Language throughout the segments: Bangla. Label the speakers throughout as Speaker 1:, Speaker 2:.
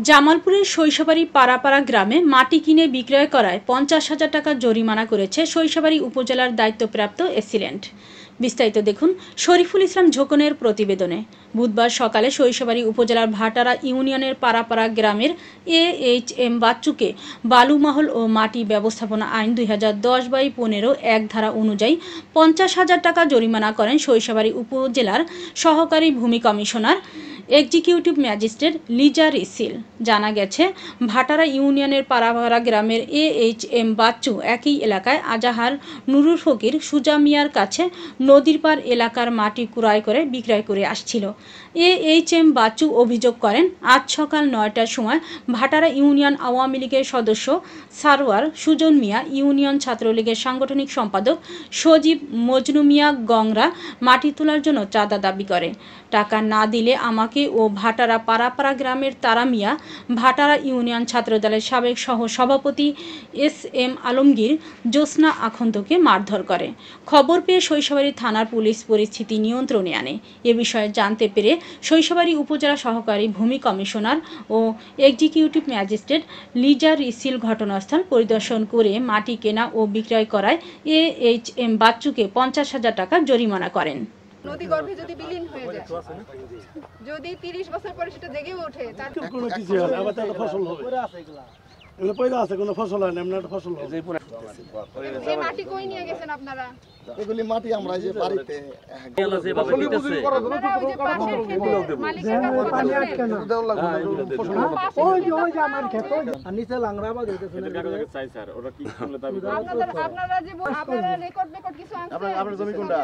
Speaker 1: জামালপুরের শৈশবাড়ি পাড়াপাড়া গ্রামে মাটি কিনে বিক্রয় করায় 50,000 টাকা জরিমানা করেছে শৈশবাড়ি উপজেলার দায়িত্বপ্রাপ্ত এসিলেন্ট। বিস্তারিত দেখুন শরীফুল ইসলাম ঝোকনের প্রতিবেদনে। বুধবার সকালে শৈশবাড়ি উপজেলার ভাটারা ইউনিয়নের পাড়াপাড়া গ্রামের AHM বাচ্চুকে বালুমহল ও মাটি ব্যবস্থাপনা আইন 2010/15 এক ধারা অনুযায়ী 50,000 টাকা জরিমানা করেন শৈশবাড়ি উপজেলার সহকারী ভূমি কমিশনার এক্সিকিউটিভ ম্যাজিস্ট্রেট লিজা রিসিল। জানা গেছে, ভাটারা ইউনিয়নের পাড়াপাড়া গ্রামের AHM বাচ্চু একই এলাকায় আজাহার নুরুল ফকির সুজা মিয়ার কাছে নদীর পার এলাকার মাটি ক্রয় করে বিক্রয় করে আসছিল। AHM বাচ্চু অভিযোগ করেন, আজ সকাল 9টার সময় ভাটারা ইউনিয়ন আওয়ামী লীগের সদস্য সারওয়ার সুজন মিয়া, ইউনিয়ন ছাত্রলীগের সাংগঠনিক সম্পাদক সজীব মজনু মিয়া গংরা মাটি তোলার জন্য চাঁদা দাবি করে। টাকা না দিলে আমাকে ও ভাটারা পাড়াপাড়া গ্রামের তারা মিয়া, ভাটারা ইউনিয়ন ছাত্রদলের সাবেক সহ সভাপতি SM আলমগীর, জ্যোৎস্না আখন্দকে মারধর করে। খবর পেয়ে শৈশবাড়ি থানার পুলিশ পরিস্থিতি নিয়ন্ত্রণে আনে। এ বিষয়ে জানতে পেরে শৈশবাড়ি উপজেলা সহকারী ভূমি কমিশনার ও এক্সিকিউটিভ ম্যাজিস্ট্রেট লিজা রিসিল ঘটনাস্থল পরিদর্শন করে মাটি কেনা ও বিক্রয় করায় AHM বাচ্চুকে 50,000 টাকা জরিমানা করেন।
Speaker 2: নদী গর্ভে যদি বিলীন হয়ে যায়, যদি 30 বছর পরে সেটা জেগে ওঠে, তার
Speaker 3: কোনো কিছু হবে আবার তার ফসল হবে। এগুলো পয়দা আছে, কোনো ফসল হয় না, এমন একটা ফসল হবে।
Speaker 2: এই মাটি কই নিয়ে গেছেন আপনারা?
Speaker 4: এগুলি মাটি আমরা যে বাড়িতে
Speaker 2: আপনারা ওই যে পাশের ক্ষেতে মালিকের কাছে পানি আটকানো
Speaker 5: ওই যে আমার ক্ষেত আর নিচে লাংড়া বা দিতেছেন
Speaker 6: চাই স্যার, ওরা কি করলে দাবি করে?
Speaker 2: আপনারা যে আপনারা রেকর্ড কিছু আনছেন?
Speaker 4: আপনার জমি কোনটা?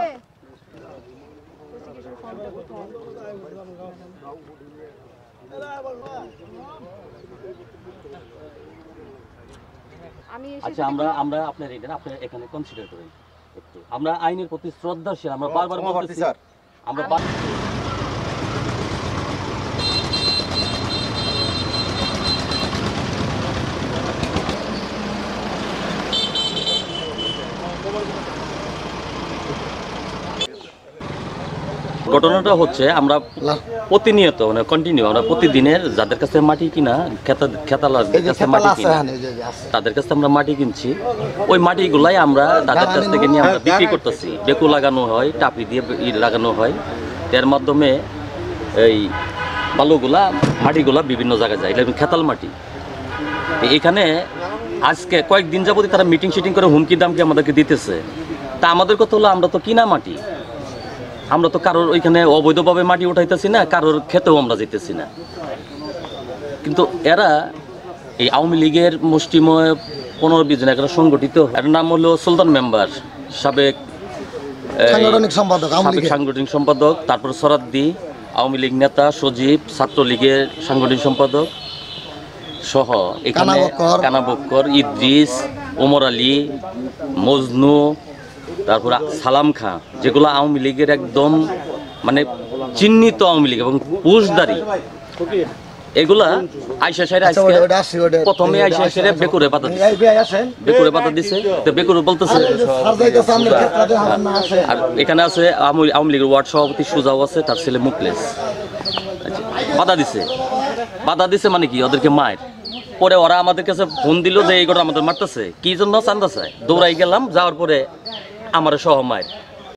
Speaker 7: আচ্ছা, আমরা আপনার এটা আপনার এখানে কনসিডার করেন একটু। আমরা আইনের প্রতি শ্রদ্ধাশীল, আমরা বারবার বলতেছি স্যার, আমরা ঘটনাটা হচ্ছে আমরা প্রতিনিয়ত মানে কন্টিনিউ আমরা প্রতিদিনের যাদের কাছে মাটি কিনা খেতালার কাছে মাটি কিনা তাদের কাছে আমরা মাটি কিনছি। ওই মাটিগুলাই আমরা তাদের কাছ থেকে নিয়ে আমরা বিক্রি করতেছি। বেকু লাগানো হয়, টাপি দিয়ে লাগানো হয়, এর মাধ্যমে এই বালুগুলা মাটিগুলা বিভিন্ন জায়গায় যায়। এটা খেতাল মাটি। এখানে আজকে কয়েকদিন যাবতীয় তারা মিটিং শিটিং করে হুমকি দামকি আমাদেরকে দিতেছে। তা আমাদের কথা হলো আমরা তো কিনা মাটি, আমরা তো কারোর ওইখানে অবৈধভাবে মাটি উঠাইতেছি না, কারোর খেতেও আমরা যেতেছি না। কিন্তু এরা এই আওয়ামী লীগের মুষ্টিময় 15-20 জন একটা সংগঠিত, এর নাম হলো সুলতান মেম্বার, সাবেক সাংগঠনিক সম্পাদক, তারপর সরাদ্দি আওয়ামী লীগ নেতা, সজীব ছাত্রলীগের সাংগঠনিক সম্পাদক সহ এখানে কানা বক্কর, ইদ্রিস, ওমর আলী, মজনু, তারপর সালাম খাঁ, যেগুলো আওয়ামী লীগের একদম মানে চিহ্নিত আওয়ামী লীগ এবং পুষদারি, এগুলা আইসা সাইরা আজকে প্রথমে আইসা সাইরা বেকুরে পাতা দিছে। বেকুরে বলতেছে। আর এখানে আছে আওয়ামী লীগের ওয়ার্ড সভাপতি সুজাও আছে, তার ছেলে মুকলেস। বাধা দিছে মানে কি, ওদেরকে মায়ের পরে ওরা আমাদের কাছে ফোন দিল যে এই ঘটনা আমাদের মারতেছে, কি জন্য চান্দা চায়। দৌড়াই গেলাম, যাওয়ার পরে আমার সহ মায়ের